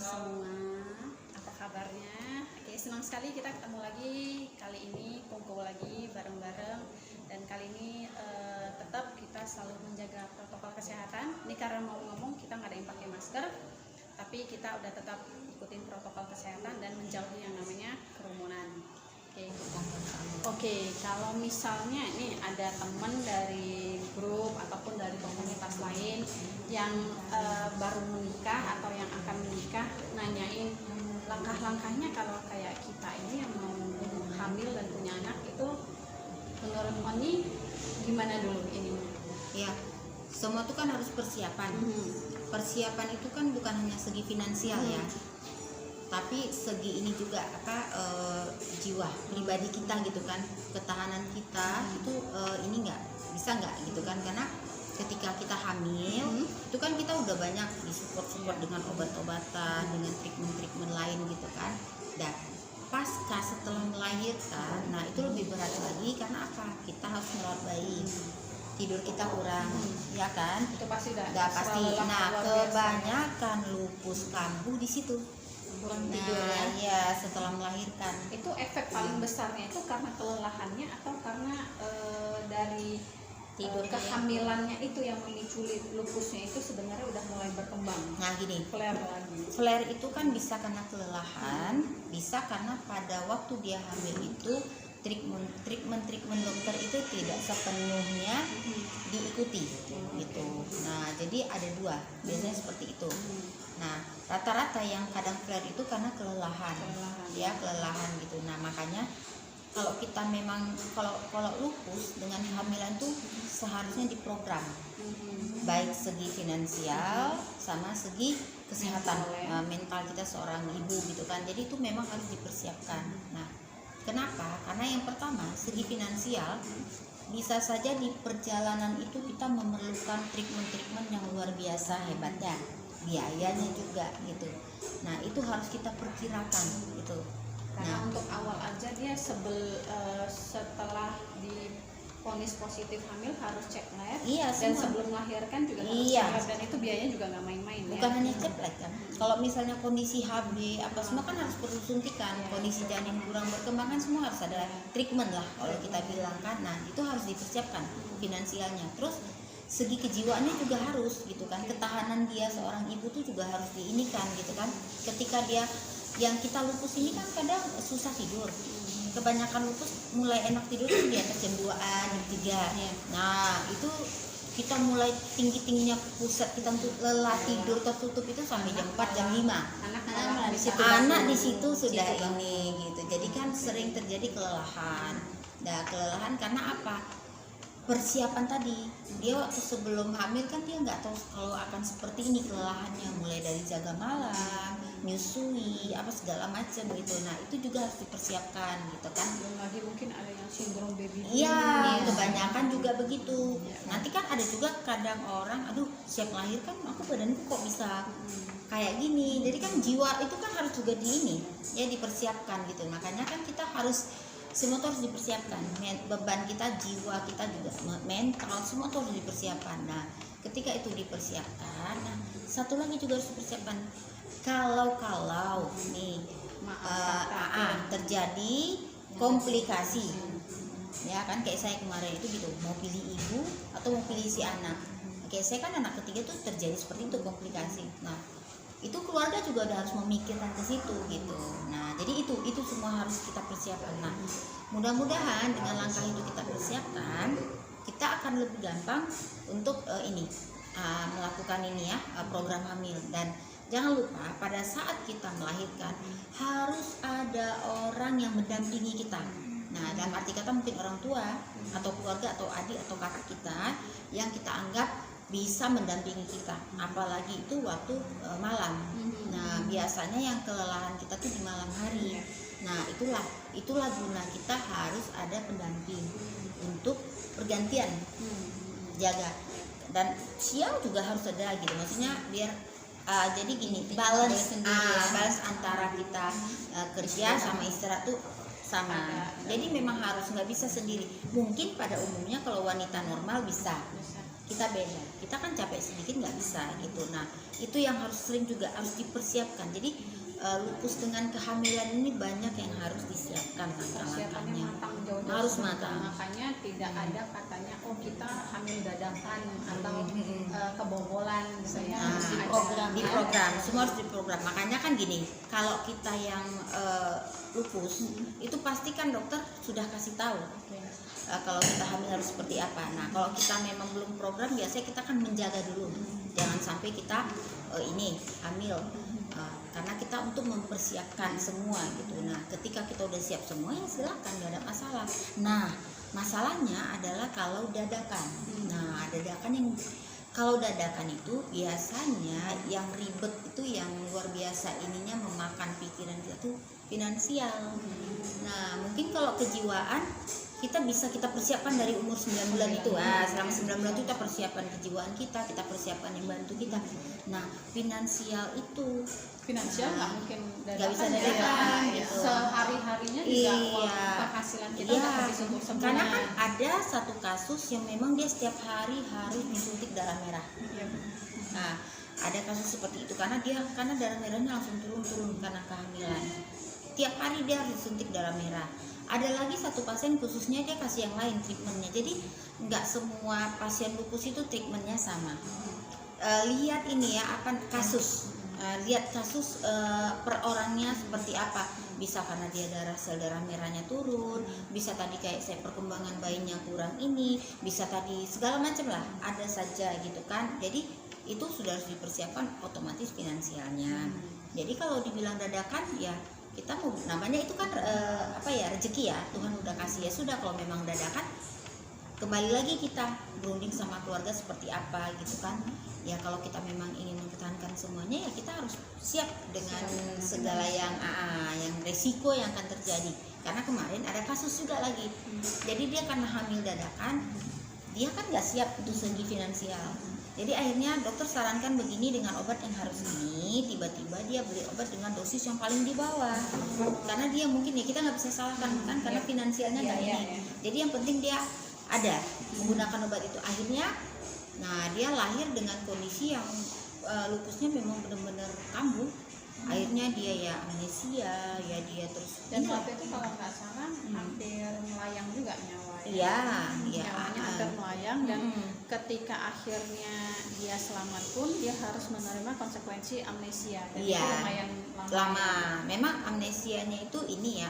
semua, apa kabarnya? Oke, senang sekali kita ketemu lagi. Kali ini kumpul lagi bareng-bareng. Dan kali ini tetap kita selalu menjaga protokol kesehatan. Ini karena mau ngomong kita nggak ada yang pakai masker, tapi kita udah tetap ikutin protokol kesehatan dan menjauhi yang namanya kerumunan. Oke, kalau misalnya ini ada teman dari grup ataupun dari komunitas lain yang baru menikah atau yang akan menikah, nanyain langkah-langkahnya kalau kayak kita ini yang mau hamil dan punya anak itu menurut Oni gimana dulu ini? Ya, semua itu kan harus persiapan. Persiapan itu kan bukan hanya segi finansial ya, tapi segi ini juga jiwa pribadi kita gitu kan, ketahanan kita itu ini bisa nggak gitu kan, karena ketika kita hamil itu kan kita udah banyak disupport dengan obat-obatan, dengan treatment lain gitu kan. Dan pasca setelah melahirkan, nah itu lebih berat lagi karena apa? Kita harus merawat bayi, tidur kita kurang, ya kan? Itu pasti nggak pasti. Nah, kebanyakan lupus kambuh di situ. Kurang tidur ya. Iya, setelah melahirkan. Itu efek paling besarnya itu karena kelelahannya atau karena dari Tidur kehamilannya itu yang memicu lupusnya itu sebenarnya udah mulai berkembang. Nah gini, Flare lagi. flare itu kan bisa karena kelelahan, bisa karena pada waktu dia hamil itu treatment dokter itu tidak sepenuhnya diikuti gitu. Nah jadi ada dua, biasanya seperti itu. Nah rata-rata yang kadang flare itu karena kelelahan. Ya kelelahan gitu. Nah makanya kalau kita memang kalau lupus dengan hamilan tuh seharusnya diprogram, baik segi finansial sama segi kesehatan mental kita seorang ibu gitu kan. Jadi itu memang harus dipersiapkan. Nah kenapa? Karena yang pertama segi finansial, bisa saja di perjalanan itu kita memerlukan treatment yang luar biasa hebatnya, biayanya juga gitu. Nah itu harus kita perkirakan gitu. Karena untuk awal aja dia setelah divonis positif hamil harus cek lab, iya, dan semua. sebelum melahirkan juga harus Iya. cek lab, dan itu biayanya juga nggak main-main. Bukan hanya cek lab kan. Kalau misalnya kondisi HB apa semua kan harus perlu suntikan, kondisi janin kurang berkembang kan semua harus ada treatment lah kalau kita bilang kan. Nah itu harus dipersiapkan finansialnya. Terus segi kejiwaannya juga harus gitu kan, ketahanan dia seorang ibu tuh juga harus diinikan gitu kan. Ketika dia yang kita lupus ini kan kadang susah tidur, kebanyakan lupus mulai enak tidur tuh di atas jam 2-an, jam 3. Nah itu kita mulai tingginya pusat kita untuk lelah tidur tertutup itu sampai jam 4, jam 5. Anak di situ sudah ini gitu. Jadi kan sering terjadi kelelahan. Nah kelelahan karena apa? Persiapan tadi, dia waktu sebelum hamil kan dia nggak tahu kalau akan seperti ini kelelahannya, mulai dari jaga malam, nyusui, apa segala macam gitu. Nah itu juga harus dipersiapkan gitu kan. Belum lagi mungkin ada yang sindrom baby boom. Iya, kebanyakan juga begitu. Nanti kan ada juga kadang orang, aduh siap melahirkan, aku badanku kok bisa kayak gini. Jadi kan jiwa itu kan harus juga dipersiapkan gitu. Makanya kan kita harus semua itu harus dipersiapkan, beban kita, jiwa kita juga, mental, semua itu harus dipersiapkan. Nah ketika itu dipersiapkan, nah satu lagi juga harus dipersiapkan, kalau nih terjadi komplikasi, ya kan, kayak saya kemarin itu gitu, mau pilih ibu atau mau pilih si anak. Kayak saya kan anak ketiga tuh terjadi seperti itu, komplikasi. Nah itu keluarga juga udah harus memikirkan ke situ gitu. Nah jadi itu semua harus kita persiapkan. Nah mudah-mudahan dengan langkah itu kita persiapkan, kita akan lebih gampang untuk melakukan ini ya, program hamil. Dan jangan lupa pada saat kita melahirkan harus ada orang yang mendampingi kita. Nah dalam arti kata mungkin orang tua atau keluarga atau adik atau kakak kita yang kita anggap bisa mendampingi kita, apalagi itu waktu malam. Nah biasanya yang kelelahan kita tuh di malam hari. Nah itulah guna kita harus ada pendamping untuk pergantian jaga, dan siang juga harus ada gitu, maksudnya biar jadi gini, balance antara kita kerja sama istirahat tuh sama. Jadi memang harus, nggak bisa sendiri. Mungkin pada umumnya kalau wanita normal bisa. kita beda, kita kan capek sedikit nggak bisa gitu. Nah itu yang harus sering juga harus dipersiapkan. Jadi lupus dengan kehamilan ini banyak yang harus disiapkan Persiapannya langkah-langkahnya, matang jauh harus matang. Makanya tidak ada katanya oh kita hamil dadakan atau kebobolan misalnya. Di program, semua harus diprogram. Makanya kan gini, kalau kita yang lupus itu pasti kan dokter sudah kasih tahu kalau kita hamil harus seperti apa. Nah kalau kita memang belum program, biasanya kita kan menjaga dulu, jangan sampai kita ini hamil. Karena kita untuk mempersiapkan semua gitu. Nah ketika kita udah siap semua ya silakan, gak ada masalah. Nah masalahnya adalah kalau dadakan. Nah dadakan yang kalau dadakan itu biasanya yang ribet itu yang luar biasa ininya, memakan pikiran kita tuh finansial. Nah mungkin kalau kejiwaan kita bisa kita persiapkan dari umur 9 bulan itu. Selama 9 bulan itu kita persiapkan kejiwaan kita persiapkan yang bantu kita. Nah finansial itu nggak mungkin nggak bisa dadakan gitu. Sehari-harinya juga uang penghasilan kita udah habis untuk sebulan. Karena kan ada satu kasus yang memang dia setiap hari harus disuntik darah merah. Nah ada kasus seperti itu karena darah merahnya langsung turun karena kehamilan. Tiap hari dia harus disuntik darah merah. Ada lagi satu pasien khususnya dia kasih yang lain treatmentnya. Jadi nggak semua pasien lupus itu treatmentnya sama. Lihat ini ya kasus. Lihat kasus per orangnya seperti apa. Bisa karena dia sel darah merahnya turun, bisa tadi kayak saya perkembangan bayinya kurang ini, bisa tadi segala macam lah, ada saja gitu kan. Jadi itu sudah harus dipersiapkan otomatis finansialnya. Jadi kalau dibilang dadakan ya kita mau namanya itu kan rezeki ya, Tuhan udah kasih ya sudah. Kalau memang dadakan kembali lagi kita berunding sama keluarga seperti apa gitu kan ya. Kalau kita memang ingin mempertahankan semuanya ya kita harus siap dengan segala yang resiko yang akan terjadi. Karena kemarin ada kasus juga lagi, jadi dia karena hamil dadakan dia kan nggak siap untuk segi finansial. Jadi akhirnya dokter sarankan begini dengan obat yang harus ini, tiba-tiba dia beli obat dengan dosis yang paling di bawah. Karena dia mungkin ya kita nggak bisa salahkan kan karena finansialnya nggak ini. Jadi yang penting dia ada menggunakan obat itu. Akhirnya nah dia lahir dengan kondisi yang lupusnya memang benar-benar kambuh. Akhirnya dia ya amnesia ya, dia terus dan waktu itu kalau nggak salah hampir melayang juga nyawa nyawanya hampir melayang. Dan ketika akhirnya dia selamat pun dia harus menerima konsekuensi amnesia. Dan itu lumayan lama. Memang amnesianya itu ini ya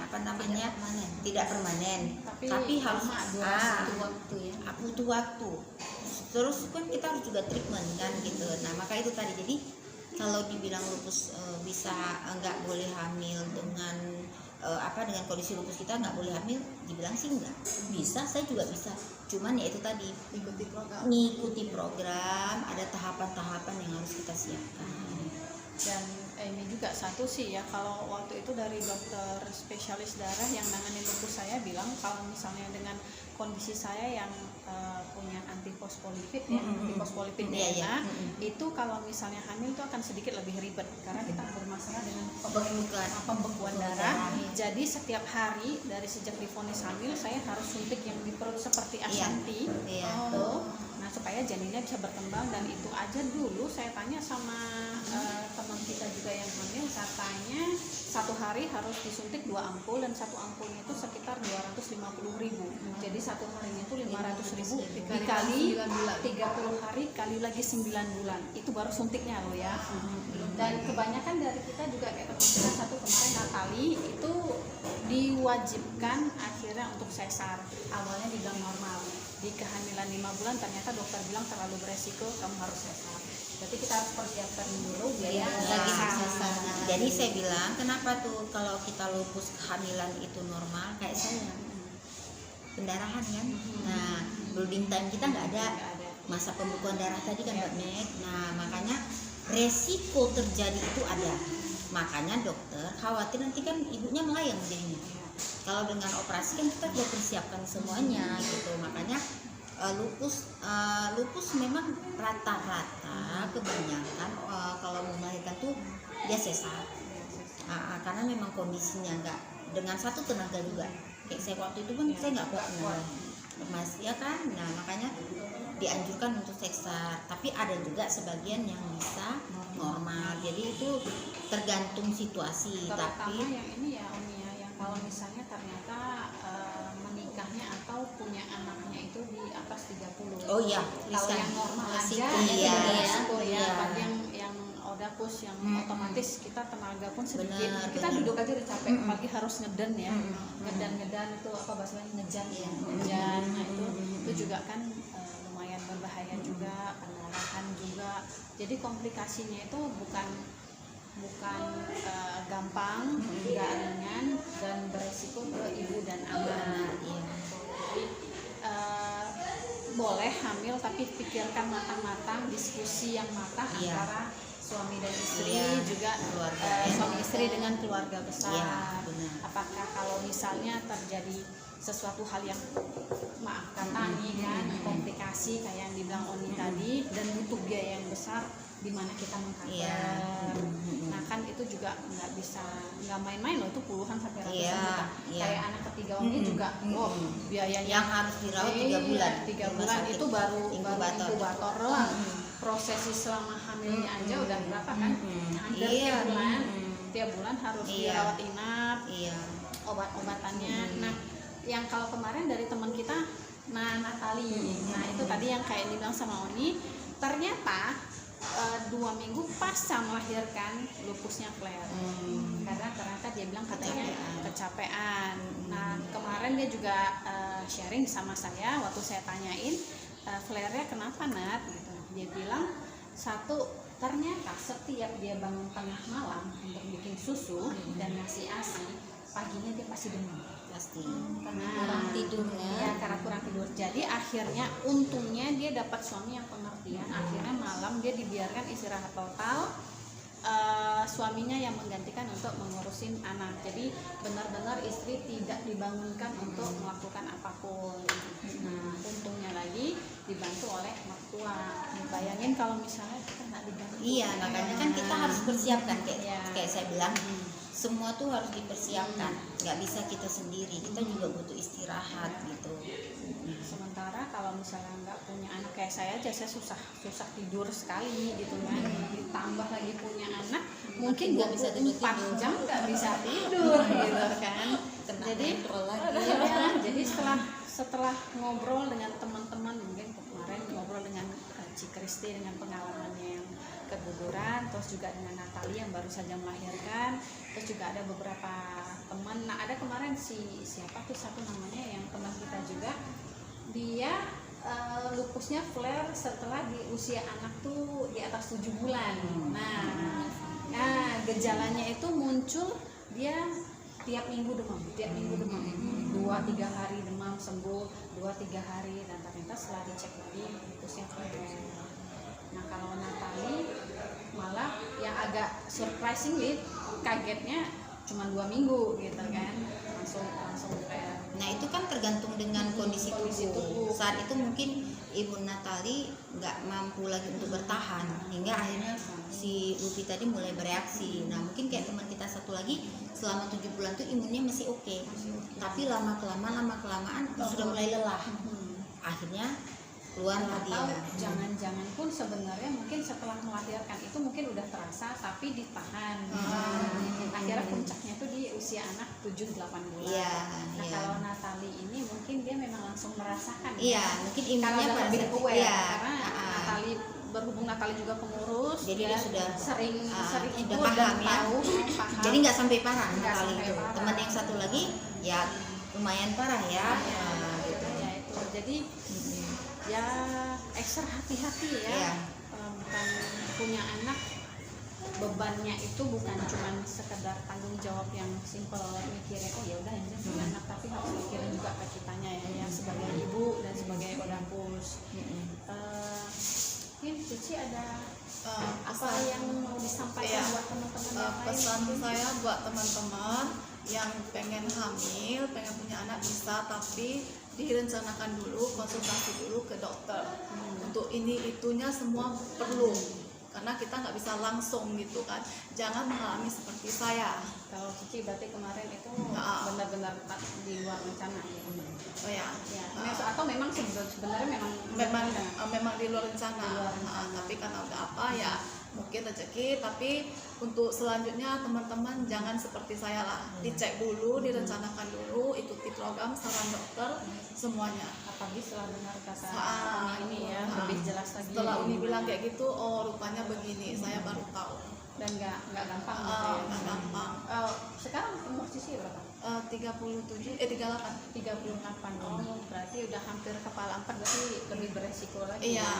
tidak permanen tapi harus butuh waktu. Terus kan kita harus juga treatment kan gitu. Nah maka itu tadi, jadi kalau dibilang lupus bisa nggak boleh hamil dengan dengan kondisi lupus kita nggak boleh hamil, dibilang sih enggak bisa. Saya juga bisa, cuman ya itu tadi ngikuti program, ada tahapan-tahapan yang harus kita siapkan. Dan ini juga satu sih ya, kalau waktu itu dari dokter spesialis darah yang nanganin lupus saya bilang kalau misalnya dengan kondisi saya yang punya antifosfolipid ya, antifosfolipid DNA itu kalau misalnya hamil itu akan sedikit lebih ribet karena kita bermasalah dengan pembekuan darah. Jadi setiap hari dari sejak divonis hamil saya harus suntik yang di perut seperti Ashanti. Nah supaya janinnya bisa berkembang. Dan itu aja dulu saya tanya sama teman kita juga yang hamil, katanya satu hari harus disuntik 2 ampul dan satu ampulnya itu sekitar 250.000. Jadi satu harinya itu 500.000 dikali 30 hari kali lagi 9 bulan itu baru suntiknya loh ya. Dan kebanyakan dari kita juga kayak teman kita satu kemarin Natali itu diwajibkan akhirnya untuk sesar. Awalnya dibilang normal, di kehamilan 5 bulan ternyata dokter bilang terlalu beresiko, kamu harus sesar. Berarti kita harus persiapkan dulu biaya lagi sesar. Jadi saya bilang kenapa tuh kalau kita lupus kehamilan itu normal kayak saya pendarahan kan. Nah bleeding time kita nggak ada, masa pembekuan darah tadi kan Mbak Meg. Nah makanya resiko terjadi itu ada. Makanya dokter khawatir nanti kan ibunya melayang jadinya. Kalau dengan operasi kan kita sudah persiapkan semuanya gitu. Makanya lupus memang rata-rata kebanyakan kalau mau melahirkan tuh dia sesar. Karena memang kondisinya nggak dengan satu tenaga juga. Kayak saya waktu itu kan saya nggak kuat Mas ya kan. Nah makanya dianjurkan untuk sesar, tapi ada juga sebagian yang bisa normal. Jadi itu tergantung situasi. Terutama Tapi yang ini ya Om ya, yang kalau misalnya ternyata menikahnya atau punya anaknya itu di atas 30. oh iya, Kalau yang normal risiko. aja itu Iya, tidak resiko ya. iya. Apalagi yang odapus yang otomatis kita tenaga pun sedikit. Benar, Kita benar. duduk aja udah capek, apalagi harus ngeden ya. Ngedan itu apa bahasanya ngejan ya. Ngejan. Nah, itu juga kan lumayan berbahaya juga, pendarahan juga. Jadi komplikasinya itu bukan gampang, nggak ringan dan beresiko ke ibu dan anak. Iya. Jadi boleh hamil tapi pikirkan matang-matang, diskusi yang matang Iya. antara suami dan istri, Iya, juga keluarga. suami istri dengan keluarga besar. Iya, benar. Apakah kalau misalnya terjadi sesuatu hal yang maaf kata nih kan komplikasi kayak yang dibilang Oni tadi dan butuh biaya yang besar, di mana kita mengcover. Iya. Nah kan itu juga nggak main-main loh, itu puluhan sampai ratusan Iya, juta. iya. Kayak anak ketiga Oni juga, biayanya Yang harus dirawat 3 bulan. 3 Rumah bulan sakit itu baru inkubator. inkubator doang. Prosesi selama hamilnya aja udah berapa kan? Hampir Iya. tiap bulan harus Iya. dirawat inap, Iya. obat-obatannya. Nah, yang kalau kemarin dari teman kita, Natali, nah itu tadi yang kayak dibilang sama Oni, ternyata 2 minggu pasca melahirkan lupusnya flare. Karena ternyata dia bilang katanya kecapean. Nah kemarin dia juga sharing sama saya waktu saya tanyain flare-nya kenapa Nat gitu. Dia bilang satu, ternyata setiap dia bangun tengah malam untuk bikin susu dan ngasih ASI, paginya dia pasti demam. Pasti. Karena kurang tidurnya. ya, karena kurang tidur. Jadi akhirnya untungnya dia dapat suami yang pengertian. Akhirnya malam dia dibiarkan istirahat total, suaminya yang menggantikan untuk mengurusin anak. Jadi benar-benar istri tidak dibangunkan untuk melakukan apapun. Nah untungnya lagi dibantu oleh mertua. Bayangin kalau misalnya kita nggak dibantu. Iya, makanya kan kita harus persiapkan kayak saya bilang. Semua tuh harus dipersiapkan, nggak bisa kita sendiri, kita juga butuh istirahat gitu. Sementara kalau misalnya nggak punya anak kayak saya aja, saya susah tidur sekali gitu kan. Ditambah lagi punya anak, mungkin nggak bisa tidur 4 jam nggak bisa tidur gitu kan. Jadi setelah ngobrol dengan teman-teman, mungkin kemarin ngobrol dengan Ci Kristi dengan pengalamannya yang keguguran, terus juga dengan Natali yang baru saja melahirkan, terus juga ada beberapa teman. Nah ada kemarin siapa tuh satu namanya yang teman kita juga, dia lupusnya flare setelah di usia anak tuh di atas 7 bulan. Nah gejalanya itu muncul dia tiap minggu demam, 2-3 hari demam sembuh, 2-3 hari, dan ternyata setelah dicek lagi lupusnya flare. Nah kalau Natali malah yang agak surprisingly kagetnya cuma 2 minggu gitu kan, langsung flare. Nah itu kan tergantung dengan kondisi tubuh. Saat itu mungkin Ibu Natali nggak mampu lagi untuk bertahan, hingga akhirnya si Lupi tadi mulai bereaksi. Nah mungkin kayak teman kita satu lagi, selama 7 bulan tuh imunnya masih oke. Tapi lama kelamaan sudah mulai lelah. Akhirnya keluar Atau dia. jangan-jangan pun sebenarnya mungkin setelah melahirkan itu mungkin udah terasa tapi ditahan. Akhirnya puncaknya itu di usia anak 7-8 bulan. Iya, Nah iya. kalau Natali ini mungkin dia memang langsung merasakan. Iya, mungkin imunnya karena pada lebih saat- aware. iya. Karena Natali berhubung Natali juga pengurus, Jadi dia sudah sering sudah ikut paham dan ya. tahu, paham. Jadi nggak sampai parah Nggak Natali sampai itu. parah. Teman yang satu lagi ya lumayan parah ya. Nah, gitu. Ya itu. Jadi ya ekstra hati-hati ya. Iya. Bukan punya anak, bebannya itu bukan cuma sekedar tanggung jawab yang simple mikirnya oh ya udah ini punya anak, tapi harus mikirin juga ke kitanya ya, sebagai ibu dan sebagai odapus. Mungkin Cici ada apa yang mau disampaikan buat teman-teman yang lain? Pesan saya buat teman-teman yang pengen hamil, pengen punya anak bisa, tapi direncanakan dulu, konsultasi dulu ke dokter. Untuk ini itunya semua perlu. karena kita nggak bisa langsung gitu kan. Jangan mengalami seperti saya. Kalau Cici berarti kemarin itu Nah. benar-benar di luar rencana ya. Oh ya, Ya, atau memang sebenarnya memang di luar rencana. Di luar rencana. Tapi karena udah apa ya, mungkin rezeki. Tapi untuk selanjutnya teman-teman jangan seperti saya lah, dicek dulu, direncanakan dulu, ikuti program saran dokter semuanya. apalagi setelah dengar kata Ah, ini ya lebih jelas lagi. Setelah Uni bilang kayak gitu, oh rupanya begini, saya baru tahu. Dan nggak gampang gitu ya. Nggak gampang. Sekarang umur Cici berapa? 37, 38. 38. Oh, berarti udah hampir kepala 4, berarti lebih beresiko lagi. Iya.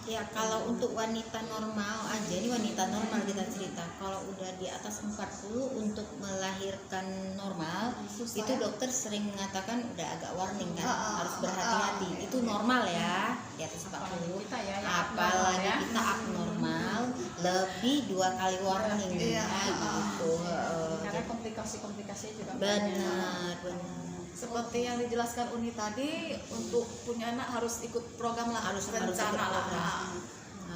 Ya kalau untuk wanita normal aja, ini wanita normal kita cerita. Kalau udah di atas 40 untuk melahirkan normal, Susah itu ya? dokter sering mengatakan udah agak warning kan, harus iya. berhati-hati. Itu normal ya, di atas 40. Kita ya, yang Apalagi abnormal ya. kita abnormal, lebih 2 kali warning Iya. gitu. Karena komplikasi-komplikasinya juga Benar, benar. Seperti yang dijelaskan Uni tadi, untuk punya anak harus ikut program lah, Harus rencana ikut lah. program.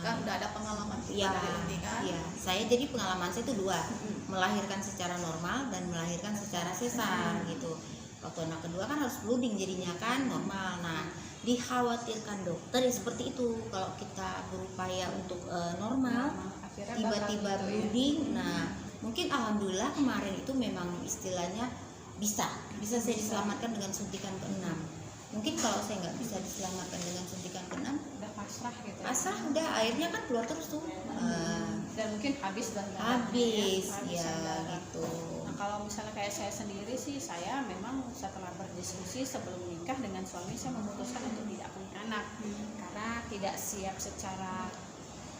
Kan udah ada pengalaman juga Iya, dari Uni kan. iya. Saya jadi pengalaman saya itu 2, melahirkan secara normal dan melahirkan secara sesar gitu. Waktu anak kedua kan harus bleeding jadinya kan normal. Nah, dikhawatirkan dokter ya seperti itu. Kalau kita berupaya untuk normal, Akhirnya tiba-tiba bakal gitu ya. bleeding. Nah, mungkin alhamdulillah kemarin itu memang istilahnya bisa saya diselamatkan dengan suntikan ke-6. Mungkin kalau saya nggak bisa diselamatkan dengan suntikan ke-6, Udah pasrah gitu ya. asal udah airnya kan keluar terus tuh. Dan mungkin habis dah Habis ya darah. gitu. Nah, kalau misalnya kayak saya sendiri sih, saya memang setelah berdiskusi sebelum nikah dengan suami, saya memutuskan untuk tidak punya anak karena tidak siap secara,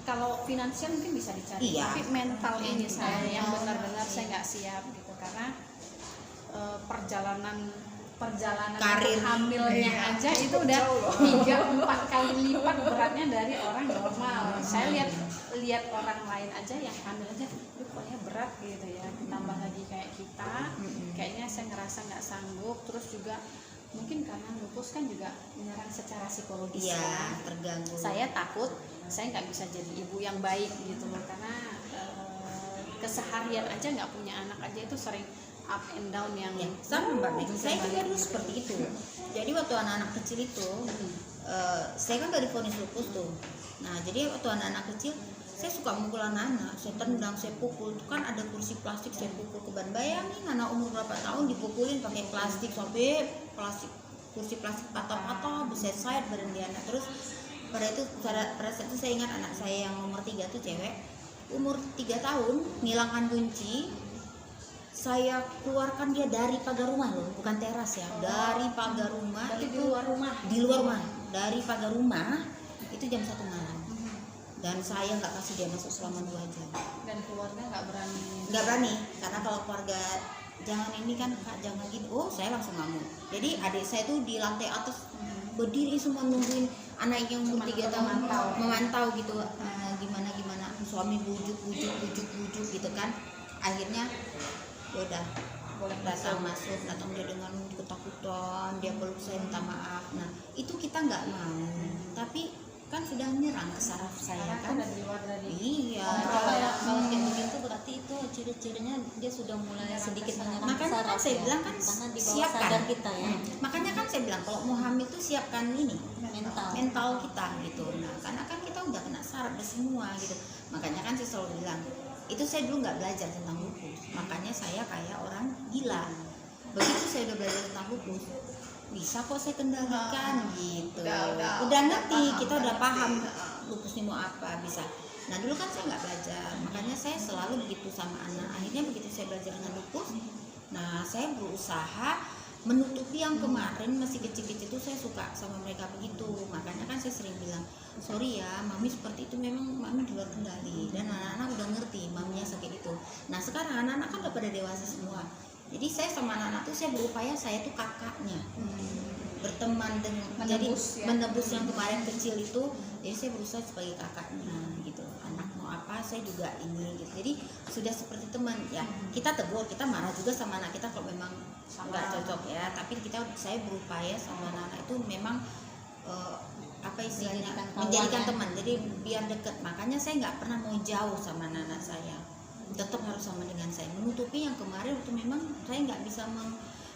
kalau finansial mungkin bisa dicari, Iya. tapi mental ini saya yang benar-benar saya nggak siap gitu, karena perjalanan Karir. hamilnya Iya. aja itu udah 3-4 kali lipat beratnya dari orang normal. Saya lihat orang lain aja yang hamil aja, pokoknya berat gitu ya. Ditambah lagi kayak kita, kayaknya saya ngerasa nggak sanggup. Terus juga mungkin karena lupus kan juga menyerang secara psikologis. Iya, ya. terganggu. Saya takut saya nggak bisa jadi ibu yang baik gitu loh, karena keseharian aja nggak punya anak aja itu sering up and down yang Ya, sama Mbak Meg. Saya juga balik dulu gitu. seperti itu. Jadi waktu anak-anak kecil itu, saya kan dari vonis lupus tuh. Nah, jadi waktu anak-anak kecil, saya suka mukul anak-anak, saya tendang, saya pukul. Itu kan ada kursi plastik, saya pukul ke ban. Bayangin anak umur berapa tahun dipukulin pakai plastik sampai kursi plastik patah-patah, bisa sayat badan dia anak. Terus pada saat itu saya ingat anak saya yang nomor 3 tuh cewek, umur 3 tahun, ngilangkan kunci. Saya keluarkan dia dari pagar rumah loh, bukan teras ya, dari pagar rumah. Berarti itu di luar rumah. di luar rumah, dari pagar rumah itu jam 1 malam, dan saya nggak kasih dia masuk selama 2 jam. Dan keluarga nggak Berani karena kalau keluarga jangan ini kan Kak, jangan gini, oh saya langsung ngamuk. Jadi adik saya tuh di lantai atas berdiri semua nungguin anak yang umur 3 tahun memantau gitu. Gimana suami bujuk gitu kan. Akhirnya ya udah boleh datang dia dengan ketakutan, dia peluk saya minta maaf. Nah itu kita nggak mau, tapi kan sudah menyerang ke saraf saya kan. dari luar dari Iya. Kalau kayak begitu berarti itu ciri-cirinya dia sudah mulai sedikit menyerang Makanya kan saraf saya ya. bilang kan Karena di bawah siapkan. sadar kita ya, Makanya kan saya bilang kalau mau hamil tuh siapkan ini mental. kita gitu. Nah karena kan kita udah kena saraf dan semua gitu. Makanya kan saya selalu bilang, itu saya dulu nggak belajar tentang lupus, makanya saya kayak orang gila. Begitu saya udah belajar tentang lupus, bisa kok saya kendalikan gitu. Udah ngerti, kita udah paham lupus ini mau apa, bisa. Nah dulu kan saya nggak belajar, makanya saya selalu begitu sama anak. Akhirnya begitu saya belajar dengan lupus, nah saya berusaha menutupi yang kemarin masih kecil-kecil itu saya suka sama mereka begitu. Makanya kan saya sering bilang, sorry ya mami seperti itu, memang mami di luar kendali, dan anak-anak udah ngerti maminya sakit itu. Nah sekarang anak-anak kan udah pada dewasa semua, jadi saya sama anak-anak tuh saya berupaya saya tuh kakaknya, berteman dengan menebus yang kemarin kecil itu. Jadi saya berusaha sebagai kakaknya gitu. Anak mau apa saya juga ini gitu. Jadi sudah seperti teman ya. Kita tegur, kita marah juga sama anak kita kalau memang nggak cocok ya. Tapi saya berupaya sama anak-anak itu memang apa istilahnya, Menjadikan kawan menjadikan ya. teman, jadi biar deket. Makanya saya nggak pernah mau jauh sama anak saya, tetap harus sama dengan saya, menutupi yang kemarin waktu memang saya nggak bisa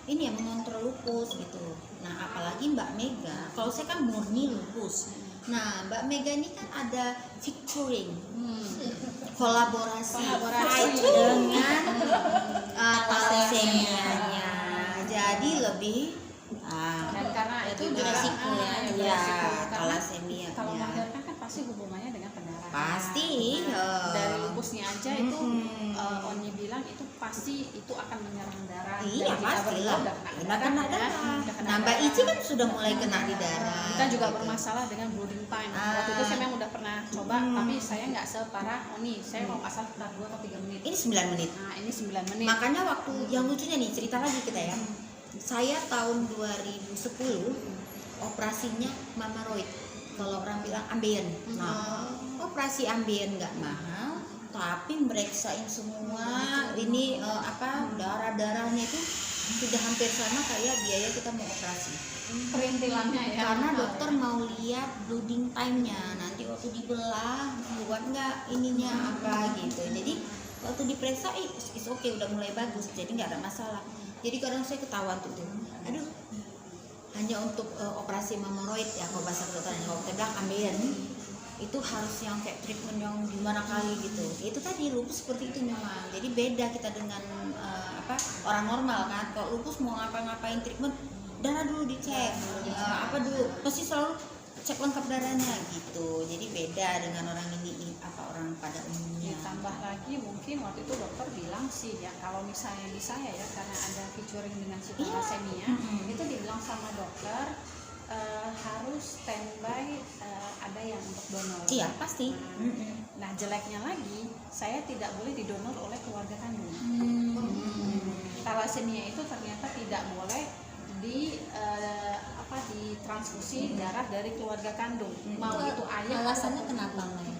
mengontrol lupus gitu. Nah apalagi Mbak Mega, kalau saya kan murni lupus. Nah Mbak Mega ini kan ada featuring, kolaborasi dengan talasemianya, jadi lebih Dan karena itu lebih juga beresiko ya. ya Karena talasemia kalau melahirkan kan pasti hubungannya dengan pendarahan. pasti Dari lupusnya aja itu Mm-mm. Oni bilang itu pasti itu akan menyerang darah. Iya Dan kita pastilah, berdua udah kena darah. udah kena Nah Mbak darah. Ici kan sudah mulai kena di darah. Kita juga gitu. bermasalah dengan bleeding time. Ah. Waktu itu saya memang udah pernah coba, tapi saya nggak separah Oni. Saya kalau nggak salah sekitar 2 atau 3 menit. Ini 9 menit. Nah ini 9 menit. Makanya waktu yang lucunya nih, cerita lagi kita ya. Saya tahun 2010 operasinya mamaroid. Kalau orang bilang ambien. Nah, operasi ambien nggak mahal, tapi mereksain semua ini darah-darahnya itu sudah hampir sama kayak biaya kita mau operasi. Perintilannya ya. Karena dokter mau lihat bleeding time-nya, nanti waktu dibelah buat nggak ininya apa gitu. Jadi waktu diperiksa is okay, udah mulai bagus, jadi nggak ada masalah. Jadi kadang saya ketahuan tuh, aduh hanya untuk operasi mamaroid ya, kalau bahasa kedokteran, kalau kita bilang ambien itu harus yang kayak treatment yang gimana kali gitu. Itu tadi lupus seperti itu memang, jadi beda kita dengan orang normal kan. Kalau lupus mau ngapa-ngapain treatment, darah dulu dicek, dulu pasti selalu cek lengkap darahnya gitu. Jadi beda dengan orang ini orang pada umumnya. Ditambah lagi mungkin waktu itu dokter bilang sih ya, kalau misalnya di saya ya karena ada featuring dengan si thalassemia, itu dibilang sama dokter harus standby ada yang untuk donor. Iya pasti. Nah jeleknya lagi saya tidak boleh didonor oleh keluarga kandung. Thalassemia itu ternyata tidak boleh ditransfusi darah dari keluarga kandung, mau itu ayah. Alasannya kenapa Mai?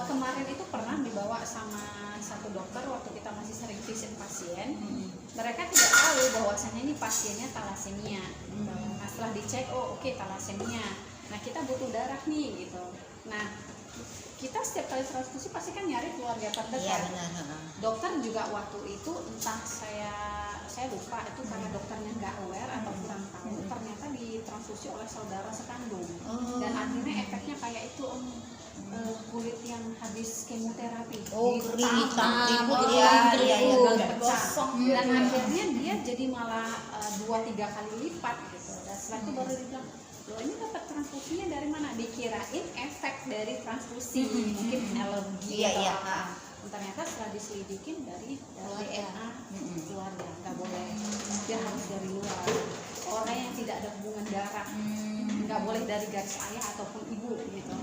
Kemarin itu pernah dibawa sama satu dokter waktu kita masih sering visit pasien. Mereka tidak tahu bahwasanya ini pasiennya thalassemia. Nah, setelah dicek, oke, thalassemia. Nah kita butuh darah nih gitu. Nah kita setiap kali transfusi pasti kan nyari keluarga terdekat. Iya benar. Dokter juga waktu itu entah saya lupa itu karena dokternya nggak aware atau kurang tahu, ternyata ditransfusi oleh saudara sekandung. Dan akhirnya efeknya kayak itu kulit yang habis kemoterapi Keriput gosong, dan akhirnya dia jadi malah 2-3 kali lipat gitu. Dan setelah itu baru dibilang, loh ini dapat transfusinya dari mana? Dikirain efek dari transfusi, mungkin alergi atau apa. Ternyata setelah diselidikin dari DNA keluarga, nggak boleh, dia harus dari luar, orang yang tidak ada hubungan darah, nggak boleh dari garis ayah ataupun ibu gitu.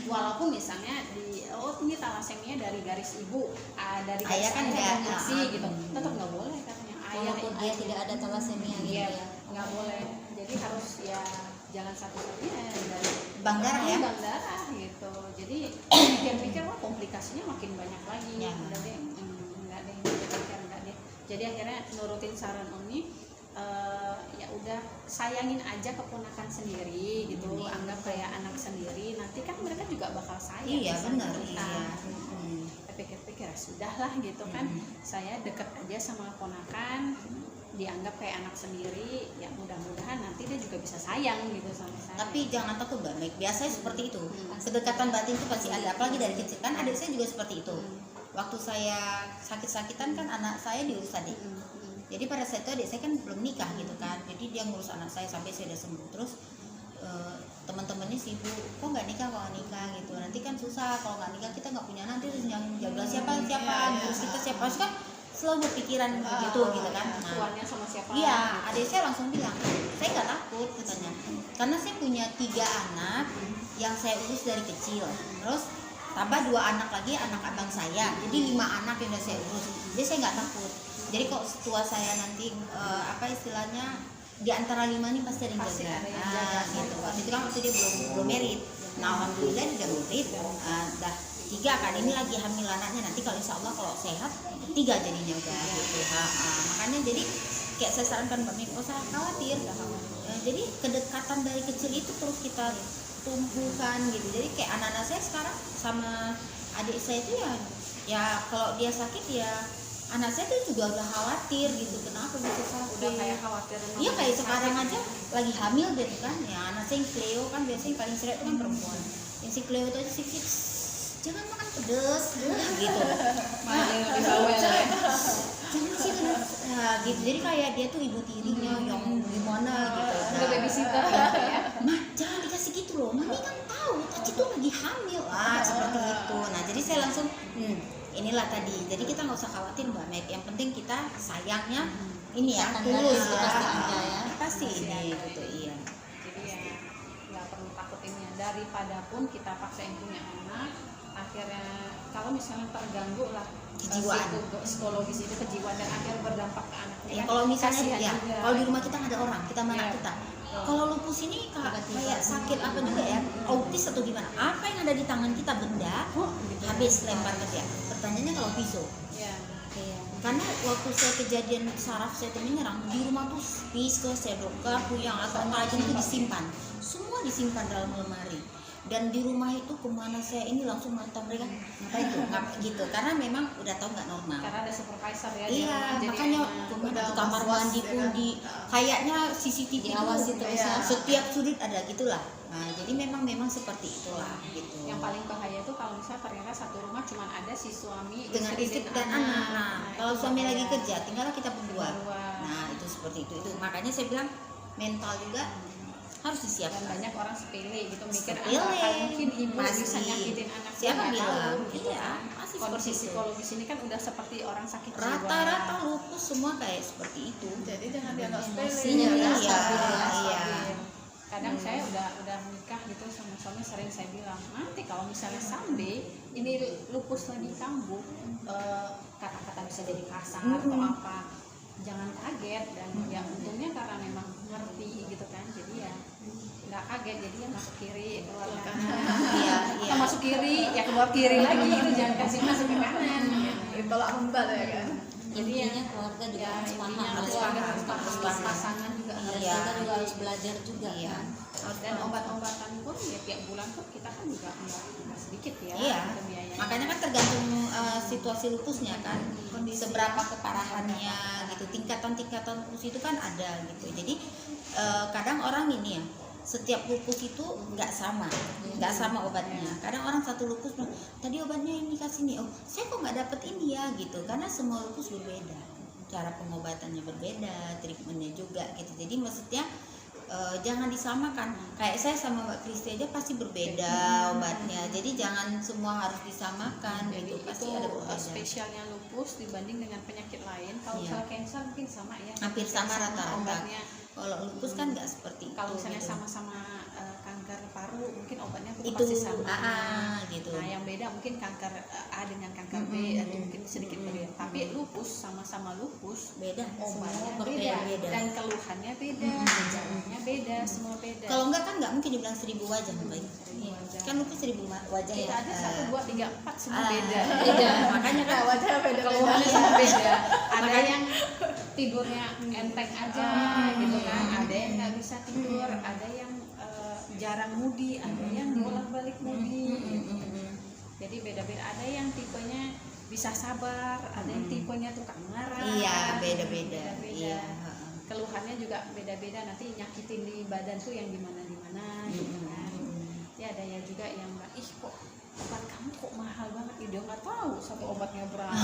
Walaupun misalnya ini thalassemia dari garis ibu, dari garis ayah kan masih gitu, tetap nggak boleh katanya. Walaupun ayah tidak ada thalassemia gitu Iya, ya. nggak boleh. Jadi harus ya jalan satu-satunya dari Bank darah ya? Bank darah gitu. Jadi pikir-pikir wah komplikasinya makin banyak lagi. Ya. Udah deh, enggak deh. Jadi akhirnya nurutin saran Oni, ya udah sayangin aja keponakan sendiri gitu, anggap kayak anak sendiri. Nanti kan mereka juga bakal sayang. Iya sama benar. kita. Iya. Pikir-pikir sudahlah gitu kan, saya deket aja sama ponakan, dianggap kayak anak sendiri, ya mudah-mudahan nanti dia juga bisa sayang gitu sama saya. Tapi jangan takut Mbak Meg, biasanya seperti itu. Kedekatan batin itu pasti ada, apalagi dari kecil kan. Adik saya juga seperti itu. Waktu saya sakit-sakitan kan anak saya diurus adik. Jadi pada saat itu adik saya kan belum nikah gitu kan, jadi dia ngurus anak saya sampai saya udah sembuh. Terus teman-temannya sibuk, kok nggak nikah gitu. Nanti kan susah kalau nggak nikah, kita nggak punya nanti, terus yang jaga siapa ngurus kita siapa. Terus kan selalu berpikiran begitu gitu kan. Nah, tuannya sama siapa? iya, adik saya langsung bilang, saya nggak takut katanya, karena saya punya 3 anak yang saya urus dari kecil. Terus tambah 2 anak lagi anak abang saya, jadi 5 anak yang udah saya urus. Jadi saya nggak takut. Jadi kok setua saya nanti istilahnya di antara 5 ini pasti ada yang Pasti jaga. ada yang jaga. Gitu. Waktu itu kan dia belum merit. Nah alhamdulillah dia udah merit. Dah 3 kan, ini lagi hamil anaknya, nanti kalau insya Allah kalau sehat 3 jadinya udah gitu. Makanya jadi kayak saya sarankan Mbak Mik, usah khawatir. Jadi kedekatan dari kecil itu terus kita tumbuhan gitu. Jadi kayak anak-anak saya sekarang sama adik saya itu ya kalau dia sakit ya anak saya tuh juga udah khawatir gitu, kenapa bisa sakit. Udah kayak khawatir. Iya kayak sekarang aja lagi hamil gitu kan, ya anak saya yang Cleo kan biasanya paling sering itu kan perempuan. Yang si Cleo itu aja sedikit, jangan makan pedes gitu. Jangan sih gitu. Jadi kayak dia tuh ibu tirinya yang gimana gitu. Udah babysitter gitu ya. Mah jangan dikasih gitu loh, mami kan tahu Taci tuh lagi hamil seperti itu. Nah jadi saya langsung inilah tadi, jadi kita nggak usah khawatir Mbak Meg, yang penting kita sayangnya ini ya tulus ya, pasti ada ya. pasti ini gitu. Iya, Jadi ya nggak perlu takut ini ya. Daripada pun kita paksain punya anak, akhirnya kalau misalnya terganggu lah Kejiwaan. psikologis itu kejiwaan dan akhirnya berdampak ke anaknya. ya kalau misalnya Kasihan ya juga. kalau di rumah kita nggak ada orang, kita mana Iya. kita. Kalau lupus ini kayak sakit apa juga ya, autis atau gimana, apa yang ada di tangan kita benda habis lempar ke dia. Pertanyaannya kalau pisau, Ya. karena waktu saya kejadian saraf saya itu menyerang di rumah tuh pisau, sendok yang agak tajam itu disimpan, semua disimpan dalam lemari. Dan di rumah itu kemana saya ini langsung mata mereka ngapain tuh gitu, karena memang udah tahu nggak normal. Karena ada supervisor ya. di Iya, rumah, jadi makanya enak. kemana udah di kamar was-was mandi ya pun kan? di kayaknya CCTV Diawasi itu terus ya. setiap sudut ada gitulah. Nah, jadi memang seperti itulah gitu. Yang paling bahaya tuh kalau misalnya ternyata satu rumah cuma ada si suami Dengan istri dan anak. Nah, kalau itu suami lagi bahaya. kerja, tinggallah kita berdua. Berdua. Nah, itu seperti itu. Makanya saya bilang mental juga harus Dan disiapkan. banyak orang sepele gitu mikir Sepele. anak mungkin ibu Pasti. bisa nyakitin anak. Siapa Nggak bilang? tahu, gitu Iya, kan. pasti Kondisi seperti itu. psikologis ini kan udah seperti orang sakit jiwa. Rata-rata lupus semua kayak seperti itu. Jadi jangan dianggap sepele. Emosinya ya. nggak Iya, stabil ya. iya. Stabil. Kadang saya udah nikah gitu sama suami, sering saya bilang nanti kalau misalnya someday ini lupus lagi kambuh, kata-kata bisa jadi kasar atau apa, jangan kaget. Dan ya untungnya karena memang ngerti gitu kan, jadi ya nggak kaget, jadi ya masuk kiri keluar kanan. Iya, iya. Atau masuk kiri ya keluar kiri lagi gitu, jangan kasih masuk ke kanan. Ditolak hembal ya kan. Jadi Intinya keluarga juga ya harus intinya paham, harus keluarga paham, harus paham, harus paham. pasangan juga harus Iya. kita juga harus belajar juga Iya. kan. dan obat-obatan pun ya tiap bulan pun kita kan juga nggak sedikit ya Iya, gitu biayanya. makanya kan tergantung situasi lupusnya kan, seberapa keparahannya gitu, tingkatan lupus itu kan ada gitu. Jadi kadang orang ini ya, setiap lupus itu nggak sama obatnya. Kadang orang satu lupus bilang, tadi obatnya ini kasih nih, oh saya kok nggak dapet ini ya gitu, karena semua lupus berbeda, cara pengobatannya berbeda, treatmentnya juga gitu. Jadi maksudnya jangan disamakan. Kayak saya sama Mbak Kristi aja pasti berbeda obatnya. Jadi jangan semua harus disamakan Jadi gitu. Pasti itu ada berbeda. spesialnya lupus dibanding dengan penyakit lain. Kalau Iya. misalnya cancer mungkin sama ya. Hampir sama rata-rata. Obatnya. Kalau lupus kan nggak seperti Kalau itu. misalnya gitu. sama-sama kanker paru, mungkin obatnya tuh Itu pasti sama. gitu. Nah, yang beda mungkin kanker A dengan kanker B atau mungkin sedikit berbeda. Tapi lupus sama-sama lupus, Beda. obatnya Semua beda berbeda. dan keluhannya beda, gejalanya beda, semua beda. Kalau enggak kan nggak mungkin dibilang 1000 wajah Mbak. Seribu wajah. Kan lupus 1000 wajah kita ya. ada 1, 2, 3, 4 semua beda. Beda. Makanya kan Wajahnya beda-beda. Keluhannya semua beda. Ada Makanya- yang tidurnya enteng aja gitu kan, ada yang nggak bisa tidur, ada yang jarang mudi, ada yang bolak-balik mudi. Jadi beda-beda. Ada yang tipenya bisa sabar, ada yang tipenya tukang marah. Iya, beda-beda. Beda-beda. Iya. Keluhannya juga beda-beda, nanti nyakitin di badan tuh yang dimana-dimana gitu kan. Ya ada ya juga yang nggak, ih kok obat kamu kok mahal banget, dia nggak tahu satu obatnya berapa.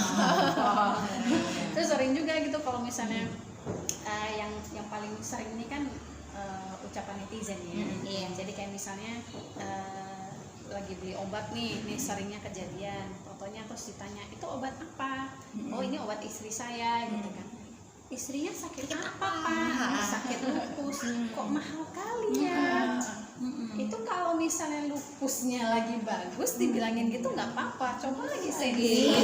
Terus sering juga gitu kalau misalnya yang paling sering ini kan ucapan netizen ya. Iya. Jadi kayak misalnya lagi beli obat nih seringnya kejadian, fotonya terus ditanya itu obat apa? Oh ini obat istri saya gitu kan. Istrinya sakit apa Pak? Sakit lupus. Kok mahal kali ya? Itu kalau misalnya lupusnya lagi bagus dibilangin gitu nggak apa-apa. Coba lagi sedih.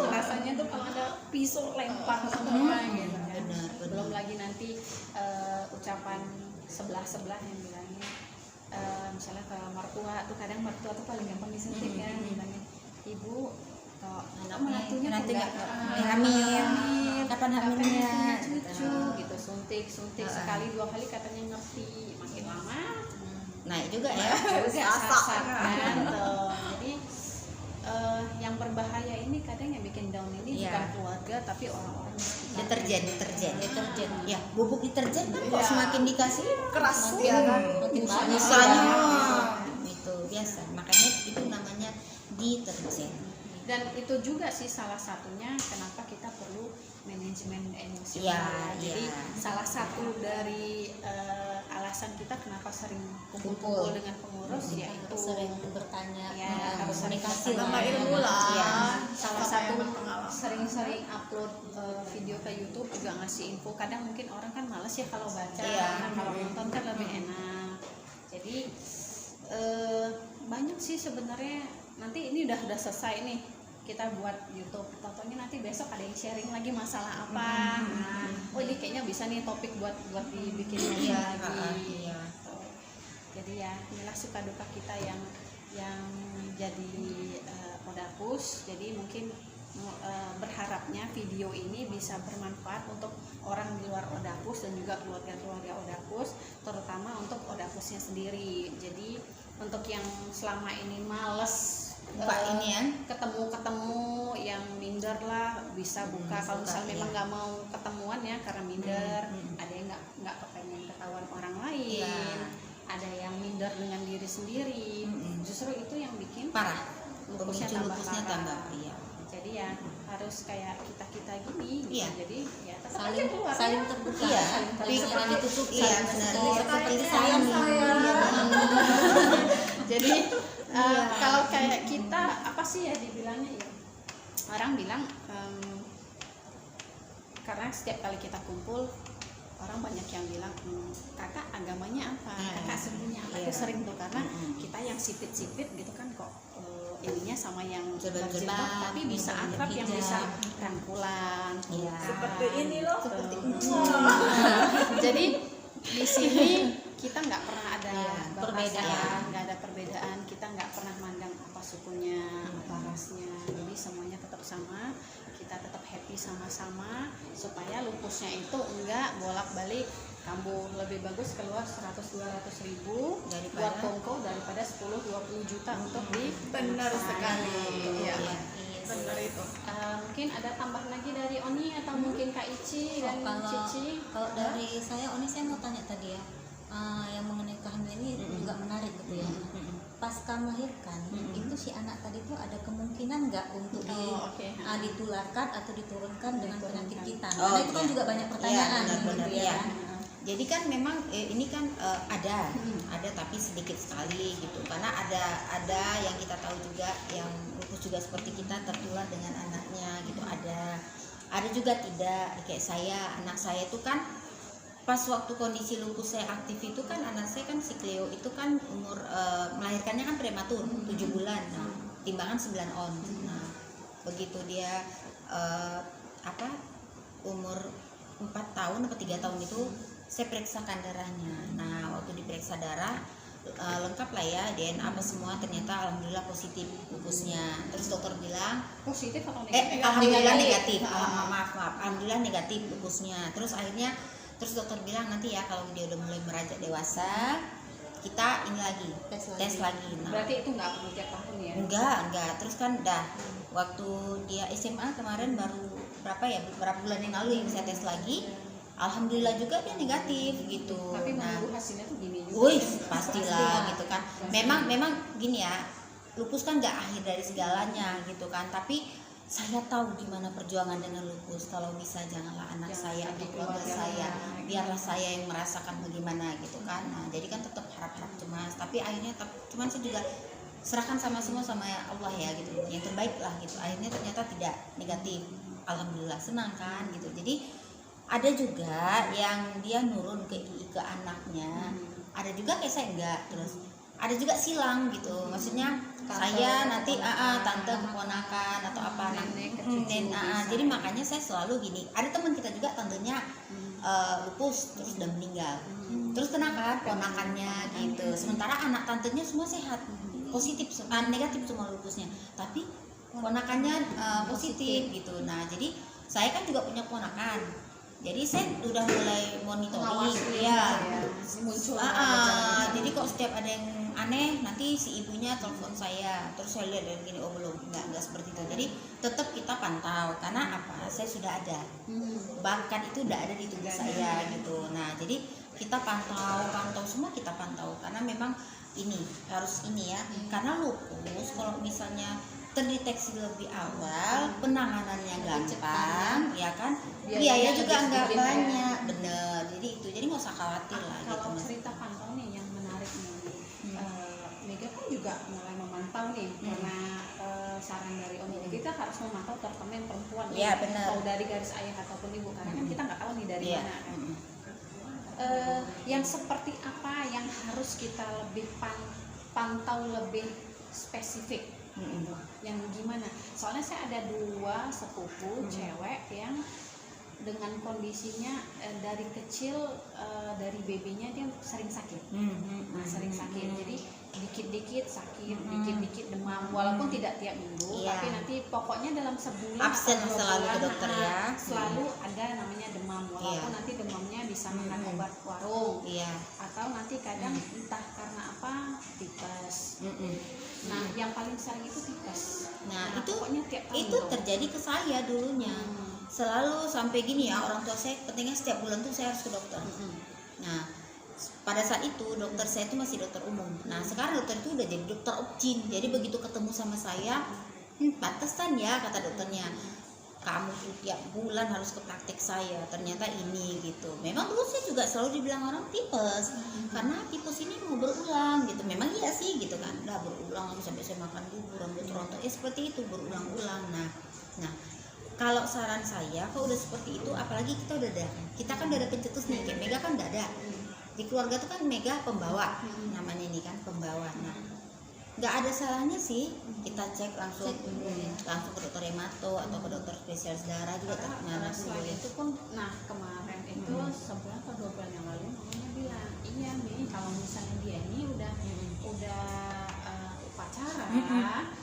Rasanya tuh kalau ada pisau lempar semua gitu kan. Benar. Belum lagi nanti ucapan sebelah-sebelah yang bilangnya misalnya ke mertua tuh, kadang mertua tuh paling gampang disuntik ya, bilangnya ibu kok menantunya nanti nggak nggak hamil. Kapan hamilnya? cucu gitu, suntik sekali 2 kali katanya ngerti, makin lama naik juga ya. juga sasak kan tuh. Jadi yang berbahaya ini kadang yang bikin down ini Iya. bukan keluarga tapi orang-orang di sekitar. Deterjen. Ya, bubuk deterjen kan kok semakin dikasih keras makin ya kan. Makin banyak. misalnya itu biasa. Makanya itu namanya deterjen. Dan itu juga sih salah satunya kenapa kita perlu manajemen emosi. Iya, Jadi iya. salah satu dari alasan kita kenapa sering kumpul-kumpul dengan pengurus yaitu Sering bertanya, ya, harus sering komunikasi Tambah lah. ilmu lah. Iya. salah Sama satu yang berpengalaman. sering-sering upload video ke YouTube juga ngasih info. Kadang mungkin orang kan males ya kalau baca, Iya. kan kalau nonton kan lebih enak. Jadi banyak sih sebenarnya. Nanti ini udah selesai nih kita buat YouTube. Contohnya nanti besok ada yang sharing lagi masalah apa. Nah, oh ini kayaknya bisa nih topik buat dibikin lagi. Iya. Jadi ya inilah suka duka kita yang jadi Odapus. Jadi mungkin berharapnya video ini bisa bermanfaat untuk orang di luar Odapus dan juga keluarga-keluarga Odapus, terutama untuk Odapusnya sendiri. Jadi untuk yang selama ini males Ini ya. ketemu yang minder lah bisa buka. Kalau buka, misalnya memang iya. nggak mau ketemuan ya karena minder, ada yang nggak kepengen ketahuan orang lain, Iya. ada yang minder dengan diri sendiri. Justru itu yang bikin Parah. lupusnya Pemicu tambah lupusnya parah. tambah. Iya. Jadi ya harus kayak kita gini. Iya. Jadi ya tetap Saling aja keluar saling ya. terbuka. Iya, Tapi jangan ditutup. Iya, benar. Seperti Sayang, saya nih. sayang. Iya, Jadi kalau kayak kita apa sih ya dibilangnya ya, orang bilang karena setiap kali kita kumpul orang banyak yang bilang kakak agamanya apa, kakak seninya apa. Itu Iya. sering tuh karena Mm-mm. kita yang sipit-sipit gitu kan kok ininya sama yang Jilbab-jilbab, berjilbab, tapi bisa minum akrab yang hijab. bisa rangkulan Iya. pelukan. Seperti ini loh. Seperti ini. Jadi di sini kita nggak pernah ada Iya, perbedaan, nggak ada perbedaan. Kita nggak pernah mandang apa sukunya, apa rasnya. Jadi semuanya tetap sama. Kita tetap happy sama-sama supaya lupusnya itu enggak bolak-balik kambuh. Lebih bagus keluar 100-200 ribu Daripada- buat kongko daripada 10-20 juta untuk di Benar sekali. Iya. Iya. Benar itu. Mungkin ada tambahan lagi dari Oni atau mungkin Kak Ici dan Cici. Kalau dari saya, saya mau tanya tadi ya, yang mengenai kehamilan ini juga menarik gitu ya. Pasca melahirkan itu si anak tadi tuh ada kemungkinan nggak untuk Oke. ditularkan atau diturunkan dengan penyakit kita? Oh, Karena itu kan iya. juga banyak Iya, pertanyaan benar-benar, gitu ya. iya. Kan? Jadi kan memang ini kan ada tapi sedikit sekali gitu. Karena ada yang kita tahu juga yang lupus juga seperti kita tertular dengan anaknya gitu. Ada juga tidak, kayak saya, anak saya itu kan pas waktu kondisi lupus saya aktif itu kan anak saya kan si Cleo itu kan umur melahirkannya kan prematur 7 bulan. Nah, timbangan 9 on. Nah, begitu dia umur 4 tahun atau 3 tahun itu saya periksakan darahnya. Nah, waktu diperiksa darah lengkap lah ya, DNA apa semua, ternyata alhamdulillah positif lupusnya. Terus dokter bilang Positif atau negatif? alhamdulillah negatif. Maaf, alhamdulillah negatif lupusnya. Terus akhirnya dokter bilang nanti ya kalau dia udah mulai merajak dewasa kita ini lagi tes lagi. Nah, Berarti itu nggak perlu tiap tahun ya? enggak. Terus kan dah waktu dia SMA kemarin baru berapa bulan yang lalu yang saya tes lagi, alhamdulillah juga dia negatif gitu. Tapi Nah, menunggu hasilnya tuh gini juga. wih pastilah gitu kan. Memang gini ya, lupus kan nggak akhir dari segalanya gitu kan. Tapi saya tahu gimana perjuangan dengan lupus. Kalau bisa janganlah anak Jangan saya sampai atau keluarga keluarga saya, lain. biarlah saya yang merasakan bagaimana gitu kan. Nah, jadi kan tetap harap-harap cemas. Tapi akhirnya cuman saya juga serahkan sama semua sama Allah ya gitu. Yang terbaik lah gitu. Akhirnya ternyata tidak negatif. Alhamdulillah senang kan gitu. Jadi ada juga yang dia nurun ke anaknya, ada juga kayak saya enggak. Terus ada juga silang gitu, maksudnya saya nanti tante keponakan atau apa Nenek ke cucu bisa. jadi makanya saya selalu gini, ada teman kita juga tantenya lupus terus udah meninggal, terus kena kan ponakannya gitu, sementara anak tantenya semua sehat, positif negatif semua lupusnya, tapi ponakannya positif gitu. Nah jadi saya kan juga punya ponakan, Jadi saya udah mulai monitoring Ngawasi ya. muncul Jadi kok setiap ada yang aneh nanti si ibunya telepon saya, terus saya lihat dari gini, oh belum, nggak seperti itu. Jadi tetap kita pantau, karena apa? Saya sudah ada, bakat itu udah ada di tubuh saya gitu. Nah jadi kita pantau semua, kita pantau, karena memang ini harus ini ya, karena lupus kalau misalnya terdeteksi lebih awal, penanganannya gampang, ya kan? Biaya juga nggak banyak, bener. Jadi itu, jadi nggak usah khawatir lah gitu. Kalau Mas. cerita pantau nih yang menarik nih, Mega kan juga mulai memantau nih karena saran dari Om Mega, kita harus memantau terutama yang perempuan nih, Iya, benar. mau dari garis ayah ataupun ibu, karena kan kita nggak tahu nih dari Iya. mana kan. Yang seperti apa yang harus kita lebih pantau lebih spesifik? Yang gimana? Soalnya saya ada 2 sepupu cewek yang dengan kondisinya dari kecil, dari babynya dia sering sakit. Sering sakit, jadi dikit-dikit sakit, dikit-dikit demam, walaupun tidak tiap minggu, Iya. tapi nanti pokoknya dalam sebulan Absen atau 2 selalu ke bulan, dokter ya. selalu ada namanya demam, walaupun Iya. nanti demamnya bisa makan obat warung, Iya. atau nanti kadang entah karena apa tipes. Nah yang paling sering itu tipes. Nah, itu pokoknya tiap tahun itu tuh. terjadi ke saya dulunya. Selalu sampai gini ya, orang tua saya pentingnya setiap bulan tuh saya harus ke dokter. Nah, pada saat itu dokter saya itu masih dokter umum. Nah, sekarang dokter itu udah jadi dokter opjin. Jadi begitu ketemu sama saya, pantesan ya kata dokternya, kamu tuh tiap bulan harus ke praktek saya. Ternyata ini gitu. Memang dulu saya juga selalu dibilang orang tipes, karena tipes ini mau berulang gitu. Memang iya sih gitu kan, udah berulang lagi sampai saya makan bubur, rambut rontok, seperti itu berulang-ulang. Nah kalau saran saya, kalau udah seperti itu, apalagi kita udah ada, kita kan udah ada pencetus nih, kayak Mega kan udah ada di keluarga tuh kan, Mega pembawa, namanya ini kan pembawa. Nah, nggak ada salahnya sih kita cek langsung ke dokter remato atau ke dokter spesialis darah juga. Mana sih Selain boleh. itu pun, nah kemarin itu sebulan atau 2 bulan yang lalu mamanya bilang, iya Mi, kalau misalnya dia ini udah upacara,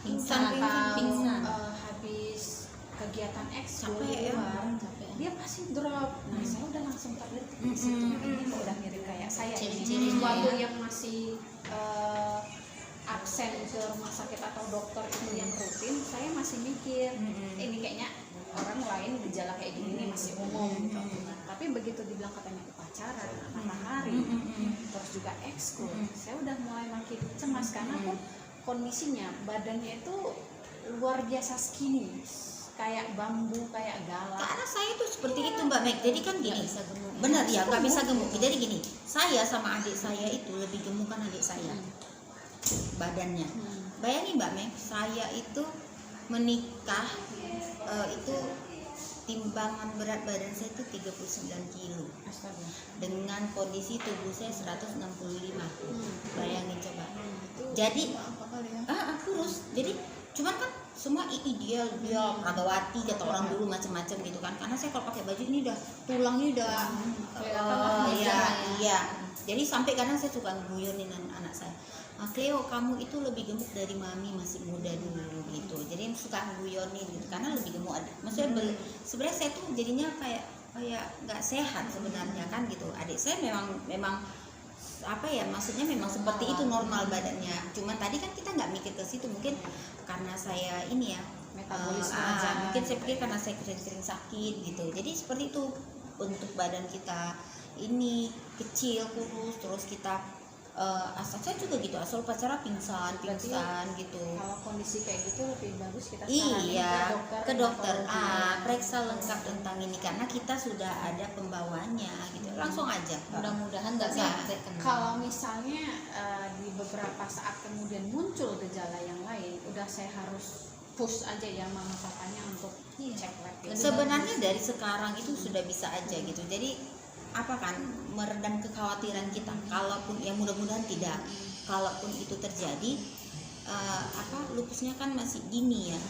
Pingsan, atau pingsan. habis kegiatan ekskul Capek di ya. luar, dia pasti drop. Nah saya udah langsung terlihat di situ, ini udah mirip kayak saya ini. Ciri-cirinya Waktu ya. yang masih absen ke rumah sakit atau dokter itu yang rutin, saya masih mikir ini kayaknya orang lain gejala kayak gini nih masih umum gitu. Tapi begitu dibilang katanya upacara, matahari, terus juga ekskul, saya udah mulai makin cemas karena pun kondisinya badannya itu luar biasa skinny, kayak bambu, kayak galak. Karena saya tuh seperti itu Mbak Meg. Jadi kan gini, bisa gemuk. bener ya, nggak bisa gemuk. Jadi gini, saya sama adik saya itu lebih gemuk kan adik saya, badannya. Bayangin Mbak Meg, saya itu menikah itu timbangan berat badan saya itu 39 kilo Astaga. dengan kondisi tubuh saya 165. Bayangin coba. Jadi kurus. Jadi cuman kan semua ideal, dia pragawati kata orang dulu, macam-macam gitu kan. Karena saya kalau pakai baju ini udah tulangnya udah kelihatan lah, iya. Jadi sampai kadang saya suka guyonin anak saya, Cleo kamu itu lebih gemuk dari mami masih muda dulu gitu. Jadi suka guyonin gitu karena lebih gemuk. Maksudnya sebenarnya saya tuh jadinya kayak nggak sehat sebenarnya kan gitu. Adik saya memang apa ya, maksudnya memang seperti itu normal badannya. Cuman tadi kan kita nggak mikir ke situ, mungkin karena saya ini ya Metabolisme aja. mungkin saya pikir karena saya sering sakit gitu. Jadi seperti itu, bentuk badan kita ini kecil kurus, terus kita asal saya juga gitu, asal upacara pingsan Berarti gitu. Kalau kondisi kayak gitu lebih bagus kita saranin Iya, ke dokter. hematologi. Periksa lengkap tentang ini karena kita sudah ada pembawanya gitu. Langsung aja. Mudah-mudahan nggak Nah, sampai kena. Kalau misalnya di beberapa saat kemudian muncul gejala yang lain, udah saya harus push aja ya mama papanya untuk cek lab. gitu. Sebenarnya dari sekarang itu sudah bisa aja gitu. Jadi apa kan, meredam kekhawatiran kita. Kalaupun ya mudah-mudahan tidak. Kalaupun itu terjadi, lupusnya kan masih dini ya.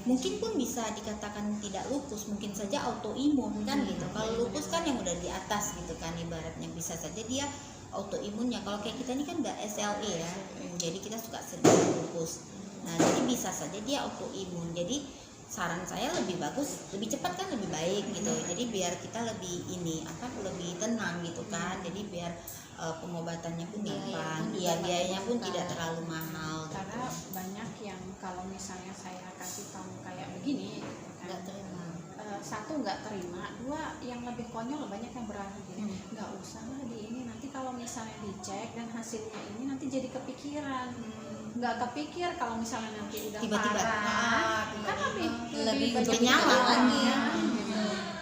Mungkin pun bisa dikatakan tidak lupus, mungkin saja autoimun kan gitu. Kalau lupus kan yang udah di atas gitu kan, ibaratnya bisa saja dia autoimunnya. Kalau kayak kita ini kan udah SLE ya, jadi kita suka sering lupus. Nah jadi bisa saja dia autoimun. Jadi saran saya lebih bagus, lebih cepat kan lebih baik baik gitu. Jadi biar kita lebih lebih tenang gitu kan. Jadi biar pengobatannya pun gampang, biayanya pun tidak terlalu mahal. Karena banyak yang kalau misalnya saya kasih tahu kayak begini nggak terima. Satu nggak terima, dua yang lebih konyol banyak yang berani gini, nggak usah lah di ini, nanti kalau misalnya dicek dan hasilnya ini nanti jadi kepikiran. Nggak kepikir kalau misalnya nanti udah Tiba-tiba, parah kan lebih banyak bernyawa lagi ya.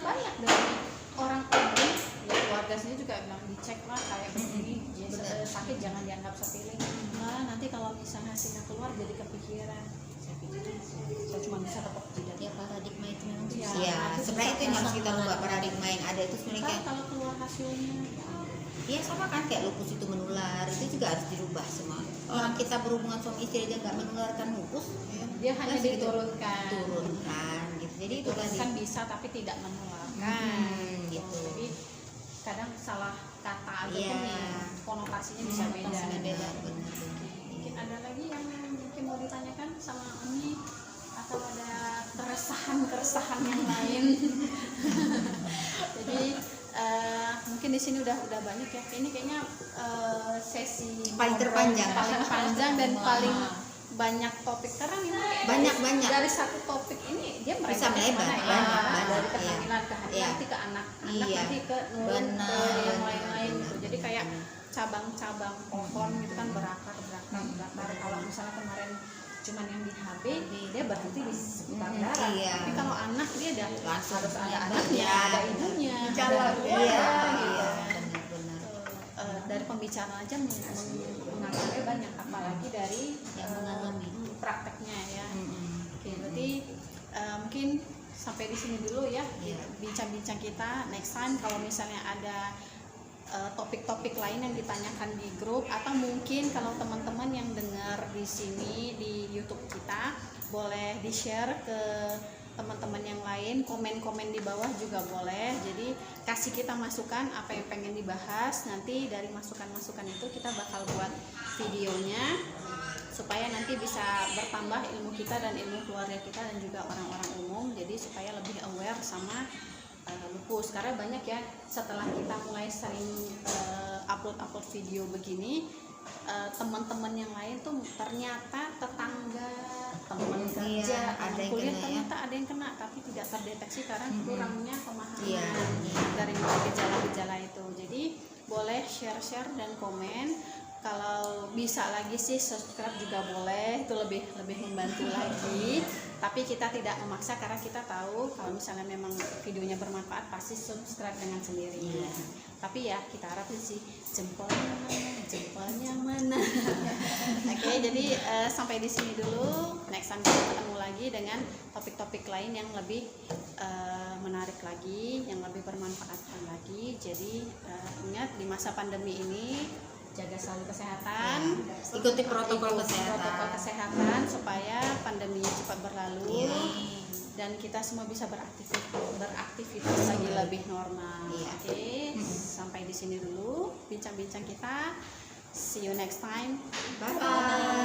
banyak dari orang umum ya, keluarga sendiri juga bilang dicek lah kayak begini ya, Benar. sakit jangan dianggap sepele. Nah, nanti kalau misalnya hasilnya keluar jadi kepikiran. Saya pikir saya cuma bisa tepuk jidat. Ya paradigma itu memang Iya. susah. Iya, sebenarnya itu yang harus kita ubah, paradigma yang ada itu sebenarnya Kan kayak kalau keluar hasilnya iya sama kan kayak lupus itu menular, itu juga harus dirubah semua. Orang kita berhubungan suami istri aja nggak menularkan lupus, dia hanya kan segitu. diturunkan. turunkan gitu. Jadi itu tadi. Kan bisa tapi tidak menularkan. Gitu. Jadi kadang salah kata aja Iya. pun ya, konotasinya bisa beda. Benar. Mungkin ada lagi yang mungkin mau ditanyakan sama Umi atau ada keresahan yang lain. Jadi mungkin di sini udah banyak ya. Ini kayaknya sesi Paling terpanjang. paling panjang dan paling banyak topik karena ini Banyak. dari satu topik ini dia Bisa melebar, kemana ya? banyak, Dari iya. kehamilan ke hamil, Iya. nanti ke anak Iya. nanti ke nurun ke Benar, yang lain-lain gitu. benar. Jadi kayak cabang-cabang pohon gitu kan berakar. Kalau misalnya kemarin cuman yang di HB dia berhenti di sekitar darah. Iya. Tapi kalau anak dia ada Langsung harus ada banyak. anaknya, ada ibunya, Jalan. ada keluarga, gitu. Iya, benar. Dari pembicaraan aja mengajarnya banyak, apalagi dari Yang mengalami. prakteknya ya. Oke, Mm-mm. berarti mungkin sampai di sini dulu ya Iya. bincang-bincang kita. Next time kalau misalnya ada topik-topik lain yang ditanyakan di grup, atau mungkin kalau teman-teman yang dengar di sini di YouTube kita boleh di-share ke teman-teman yang lain, komen-komen di bawah juga boleh. Jadi kasih kita masukan apa yang pengen dibahas, nanti dari masukan-masukan itu kita bakal buat videonya supaya nanti bisa bertambah ilmu kita dan ilmu keluarga kita dan juga orang-orang umum, jadi supaya lebih aware sama lupus. Karena banyak ya, setelah kita mulai sering upload video begini, teman-teman yang lain tuh ternyata tetangga, teman Iya, kerja, ada teman yang kuliah kena ya. ternyata ada yang kena tapi tidak terdeteksi karena kurangnya pemahaman Iya. dari mulai gejala-gejala itu. Jadi boleh share dan komen. Kalau bisa lagi sih subscribe juga boleh, itu lebih membantu lagi. Tapi kita tidak memaksa karena kita tahu kalau misalnya memang videonya bermanfaat pasti subscribe dengan sendirinya. Iya. Tapi ya kita harapin sih jempolnya mana. Oke, jadi sampai di sini dulu. Next time kita ketemu lagi dengan topik-topik lain yang lebih menarik lagi, yang lebih bermanfaat lagi. Jadi ingat di masa pandemi ini jaga selalu kesehatan, Ikuti protokol Ikuti kesehatan. protokol kesehatan supaya pandeminya cepat berlalu Iya. dan kita semua bisa beraktivitas lagi lebih normal. Iya. Oke, sampai di sini dulu bincang-bincang kita. See you next time. Bye bye.